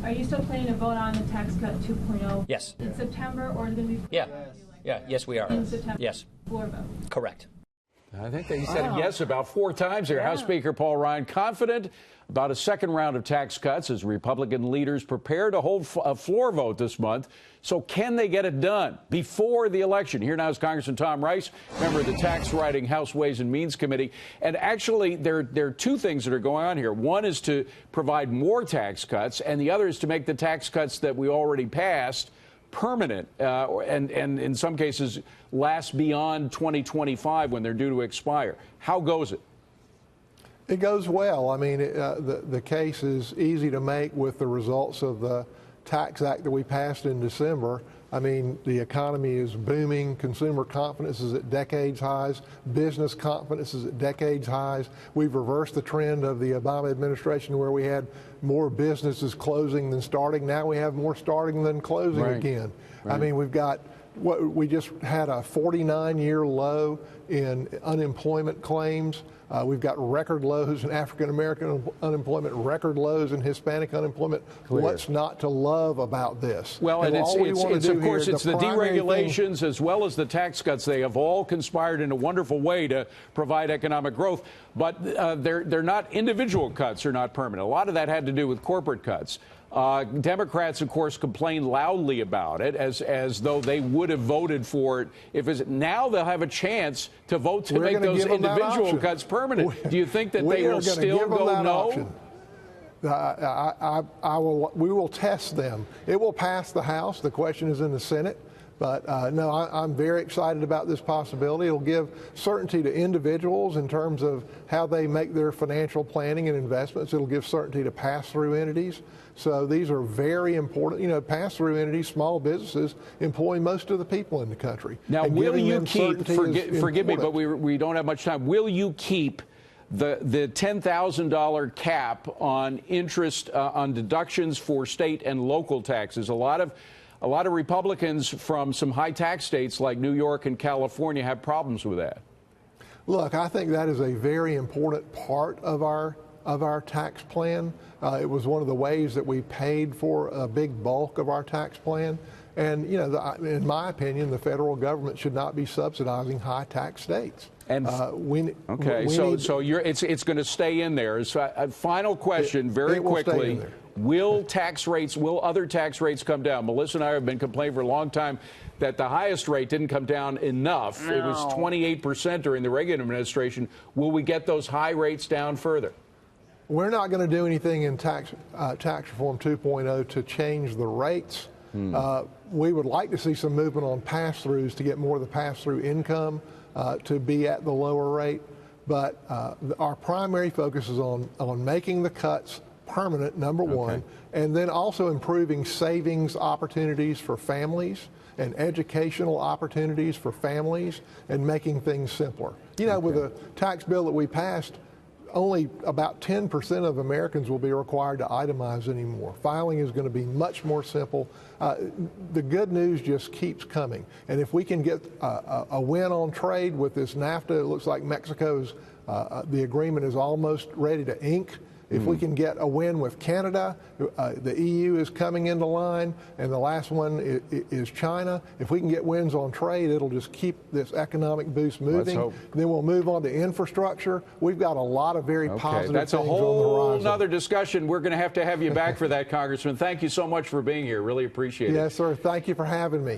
Are you still planning to vote on the tax cut 2.0? Yes. In September, or is it going to be? Yeah. Yeah. Yes, we are. In September. Yes. Floor vote. Correct. I think that he said yes about 4 times here. House Speaker Paul Ryan confident about a second round of tax cuts as Republican leaders prepare to hold a floor vote this month. So can they get it done before the election? Here now is Congressman Tom Rice, member of the Tax Writing House Ways and Means Committee. And actually, there are 2 things that are going on here. One is to provide more tax cuts, and the other is to make the tax cuts that we already passed permanent, and in some cases last beyond 2025 when they're due to expire. How goes it? It goes well. I mean, the case is easy to make with the results of the Tax Act that we passed in December. I mean, the economy is booming. Consumer confidence is at decades highs. Business confidence is at decades highs. We've reversed the trend of the Obama administration where we had more businesses closing than starting. Now we have more starting than closing again. Right. I mean, we just had a 49-year low in unemployment claims. We've got record lows in African-American unemployment, record lows in Hispanic unemployment. Clear. What's not to love about this? Well, and it's of course, it's the deregulations as well as the tax cuts. They have all conspired in a wonderful way to provide economic growth. But they're not individual cuts are not permanent. A lot of that had to do with corporate cuts. Democrats, of course, complain loudly about it as though they would have voted for it. Now they'll have a chance to vote to make those individual cuts permanent. Do you think that they will still go no? We will test them. It will pass the House. The question is in the Senate. But no, I'm very excited about this possibility. It'll give certainty to individuals in terms of how they make their financial planning and investments. It'll give certainty to pass-through entities. So these are very important. You know, pass-through entities, small businesses, employ most of the people in the country. Now, will you keep, forgive me, but we don't have much time, will you keep the $10,000 cap on interest on deductions for state and local taxes? A lot of Republicans from some high tax states like New York and California have problems with that. Look, I think that is a very important part of our tax plan. It was one of the ways that we paid for a big bulk of our tax plan. And, you know, in my opinion, the federal government should not be subsidizing high tax states. And so it's going to stay in there. So a final question, very quickly. Will other tax rates come down? Melissa and I have been complaining for a long time that the highest rate didn't come down enough. No. It was 28% during the Reagan administration. Will we get those high rates down further? We're not going to do anything in tax reform 2.0 to change the rates. We would like to see some movement on pass-throughs to get more of the pass-through income to be at the lower rate. But our primary focus is on making the cuts permanent, number one, and then also improving savings opportunities for families and educational opportunities for families and making things simpler. You know, with a tax bill that we passed, only about 10% of Americans will be required to itemize anymore. Filing is going to be much more simple. The good news just keeps coming. And if we can get a win on trade with this NAFTA, it looks like Mexico's, the agreement is almost ready to ink. If we can get a win with Canada, the EU is coming into line, and the last one is China. If we can get wins on trade, it'll just keep this economic boost moving. Then we'll move on to infrastructure. We've got a lot of very positive That's things a whole on the horizon. Other discussion. We're going to have you back for that, Congressman. Thank you so much for being here. Really appreciate it. Yes, sir. Thank you for having me.